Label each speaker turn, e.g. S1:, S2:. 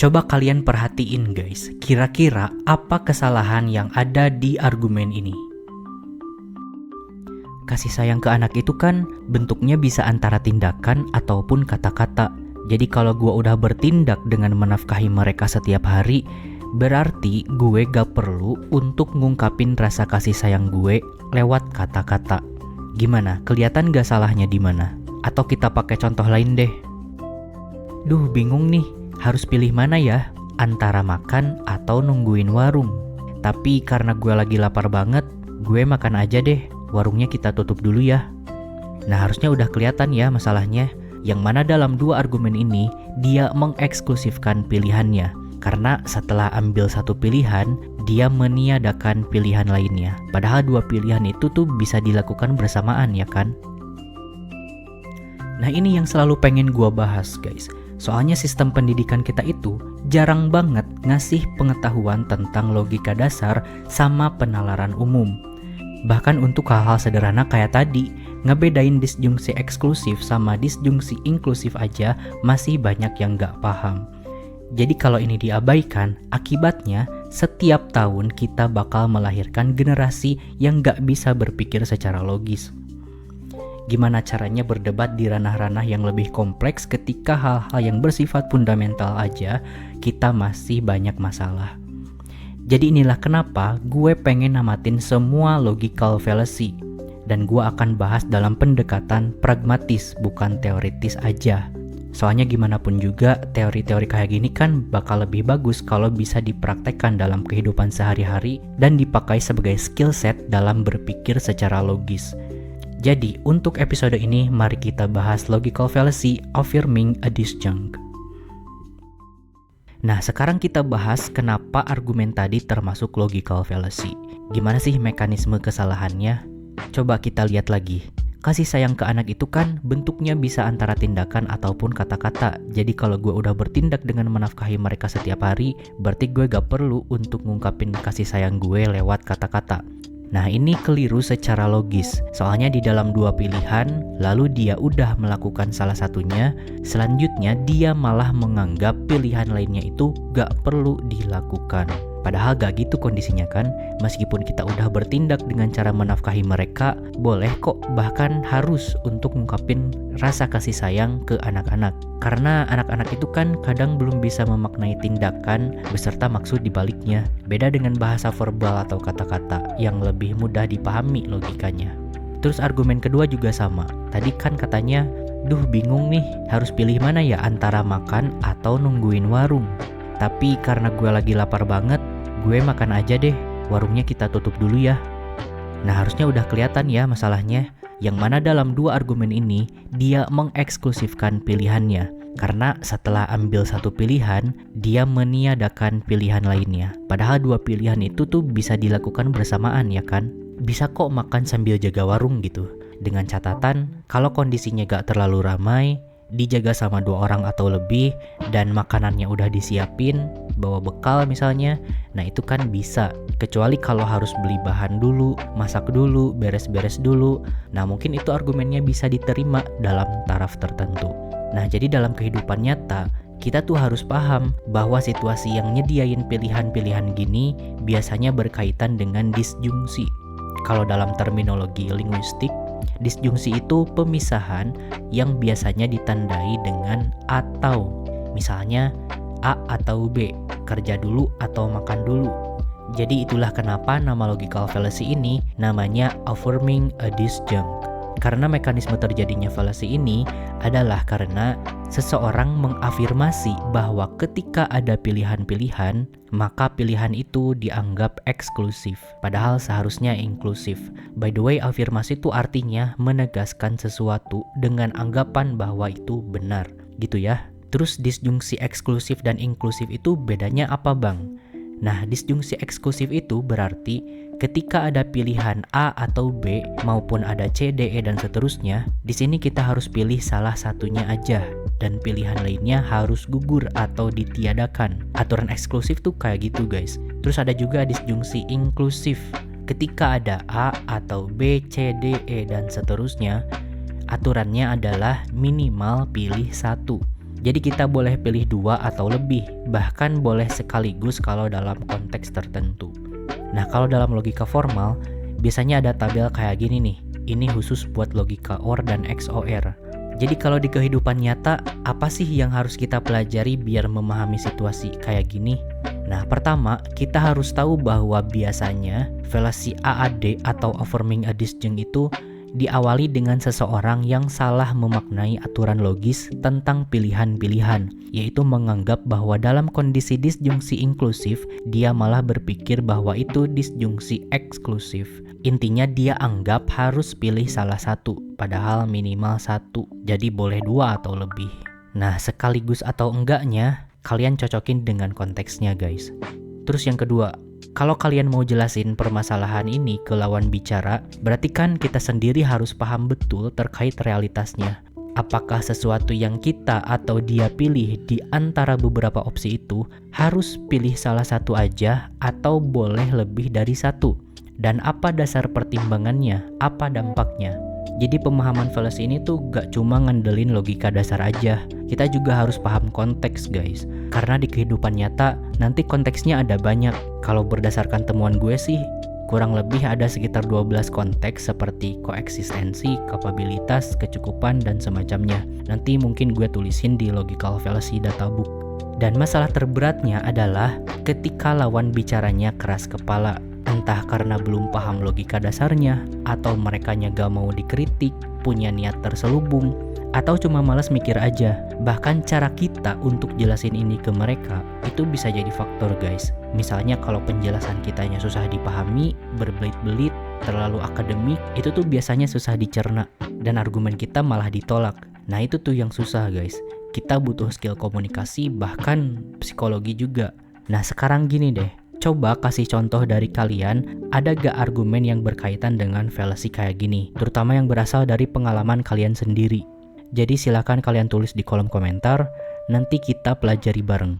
S1: Coba kalian perhatiin guys, kira-kira apa kesalahan yang ada di argumen ini? Kasih sayang ke anak itu kan bentuknya bisa antara tindakan ataupun kata-kata. Jadi kalau gue udah bertindak dengan menafkahi mereka setiap hari, berarti gue gak perlu untuk ngungkapin rasa kasih sayang gue lewat kata-kata. Gimana? Kelihatan gak salahnya di mana? Atau kita pakai contoh lain deh. Duh, bingung nih, harus pilih mana ya? Antara makan atau nungguin warung. Tapi karena gue lagi lapar banget, gue makan aja deh. Warungnya kita tutup dulu ya. Nah, harusnya udah kelihatan ya masalahnya. Yang mana dalam dua argumen ini, dia mengeksklusifkan pilihannya. Karena setelah ambil satu pilihan, dia meniadakan pilihan lainnya. Padahal dua pilihan itu tuh bisa dilakukan bersamaan ya kan? Nah, ini yang selalu pengen gua bahas guys. Soalnya sistem pendidikan kita itu jarang banget ngasih pengetahuan tentang logika dasar sama penalaran umum. Bahkan untuk hal-hal sederhana kayak tadi, ngebedain disjungsi eksklusif sama disjungsi inklusif aja masih banyak yang gak paham. Jadi kalau ini diabaikan, akibatnya setiap tahun kita bakal melahirkan generasi yang gak bisa berpikir secara logis. Gimana caranya berdebat di ranah-ranah yang lebih kompleks ketika hal-hal yang bersifat fundamental aja kita masih banyak masalah. Jadi inilah kenapa gue pengen namatin semua logical fallacy. Dan gue akan bahas dalam pendekatan pragmatis, bukan teoritis aja. Soalnya gimana pun juga, teori-teori kayak gini kan bakal lebih bagus kalau bisa dipraktekkan dalam kehidupan sehari-hari dan dipakai sebagai skill set dalam berpikir secara logis. Jadi, untuk episode ini, mari kita bahas logical fallacy affirming a disjunct. Nah, sekarang kita bahas kenapa argumen tadi termasuk logical fallacy. Gimana sih mekanisme kesalahannya? Coba kita lihat lagi. Kasih sayang ke anak itu kan bentuknya bisa antara tindakan ataupun kata-kata. Jadi kalau gue udah bertindak dengan menafkahi mereka setiap hari, berarti gue gak perlu untuk ngungkapin kasih sayang gue lewat kata-kata. Nah, ini keliru secara logis. Soalnya di dalam dua pilihan, lalu dia udah melakukan salah satunya, selanjutnya dia malah menganggap pilihan lainnya itu gak perlu dilakukan. Padahal gak gitu kondisinya kan. Meskipun kita udah bertindak dengan cara menafkahi mereka, boleh kok bahkan harus untuk ngungkapin rasa kasih sayang ke anak-anak. Karena anak-anak itu kan kadang belum bisa memaknai tindakan beserta maksud dibaliknya. Beda dengan bahasa verbal atau kata-kata yang lebih mudah dipahami logikanya. Terus argumen kedua juga sama. Tadi kan katanya, duh bingung nih, harus pilih mana ya antara makan atau nungguin warung. Tapi karena gue lagi lapar banget, gue makan aja deh, warungnya kita tutup dulu ya. Nah, harusnya udah kelihatan ya masalahnya. Yang mana dalam dua argumen ini, dia mengeksklusifkan pilihannya. Karena setelah ambil satu pilihan, dia meniadakan pilihan lainnya. Padahal dua pilihan itu tuh bisa dilakukan bersamaan ya kan? Bisa kok makan sambil jaga warung gitu. Dengan catatan, kalau kondisinya gak terlalu ramai, dijaga sama 2 orang atau lebih, dan makanannya udah disiapin, bawa bekal misalnya, nah itu kan bisa. Kecuali kalau harus beli bahan dulu, masak dulu, beres-beres dulu, nah mungkin itu argumennya bisa diterima dalam taraf tertentu. Nah, jadi dalam kehidupan nyata, kita tuh harus paham bahwa situasi yang nyediain pilihan-pilihan gini biasanya berkaitan dengan disjungsi. Kalau dalam terminologi linguistik, disjungsi itu pemisahan yang biasanya ditandai dengan atau. Misalnya A atau B, kerja dulu atau makan dulu. Jadi itulah kenapa nama logical fallacy ini namanya affirming a disjunct. Karena mekanisme terjadinya fallacy ini adalah karena seseorang mengafirmasi bahwa ketika ada pilihan-pilihan, maka pilihan itu dianggap eksklusif, padahal seharusnya inklusif. By the way, afirmasi itu artinya menegaskan sesuatu dengan anggapan bahwa itu benar, gitu ya. Terus disjungsi eksklusif dan inklusif itu bedanya apa bang? Nah, disjungsi eksklusif itu berarti ketika ada pilihan A atau B maupun ada C, D, E dan seterusnya, di sini kita harus pilih salah satunya aja dan pilihan lainnya harus gugur atau ditiadakan. Aturan eksklusif tuh kayak gitu guys. Terus ada juga disjungsi inklusif. Ketika ada A atau B, C, D, E dan seterusnya, aturannya adalah minimal pilih satu. Jadi kita boleh pilih 2 atau lebih, bahkan boleh sekaligus kalau dalam konteks tertentu. Nah, kalau dalam logika formal, biasanya ada tabel kayak gini nih. Ini khusus buat logika OR dan XOR. Jadi kalau di kehidupan nyata, apa sih yang harus kita pelajari biar memahami situasi kayak gini? Nah, pertama, kita harus tahu bahwa biasanya fallacy AAD atau affirming a disjunct itu diawali dengan seseorang yang salah memaknai aturan logis tentang pilihan-pilihan, yaitu menganggap bahwa dalam kondisi disjungsi inklusif, dia malah berpikir bahwa itu disjungsi eksklusif. Intinya dia anggap harus pilih salah satu, padahal minimal satu, jadi boleh 2 atau lebih. Nah, sekaligus atau enggaknya, kalian cocokin dengan konteksnya guys. Terus yang kedua, kalau kalian mau jelasin permasalahan ini ke lawan bicara, berarti kan kita sendiri harus paham betul terkait realitasnya. Apakah sesuatu yang kita atau dia pilih di antara beberapa opsi itu harus pilih salah satu aja atau boleh lebih dari satu? Dan apa dasar pertimbangannya? Apa dampaknya? Jadi pemahaman fallacy ini tuh gak cuma ngandelin logika dasar aja. Kita juga harus paham konteks guys. Karena di kehidupan nyata, nanti konteksnya ada banyak. Kalau berdasarkan temuan gue sih, kurang lebih ada sekitar 12 konteks seperti koeksistensi, kapabilitas, kecukupan, dan semacamnya. Nanti mungkin gue tulisin di Logical Fallacy Databook. Dan masalah terberatnya adalah ketika lawan bicaranya keras kepala. Entah karena belum paham logika dasarnya, atau merekanya gak mau dikritik, punya niat terselubung, atau cuma malas mikir aja. Bahkan cara kita untuk jelasin ini ke mereka, itu bisa jadi faktor guys. Misalnya kalau penjelasan kitanya susah dipahami, berbelit-belit, terlalu akademik, itu tuh biasanya susah dicerna, dan argumen kita malah ditolak. Nah itu tuh yang susah guys. Kita butuh skill komunikasi, bahkan psikologi juga. Nah sekarang gini deh, coba kasih contoh dari kalian, ada gak argumen yang berkaitan dengan fallacy kayak gini, terutama yang berasal dari pengalaman kalian sendiri. Jadi silakan kalian tulis di kolom komentar, nanti kita pelajari bareng.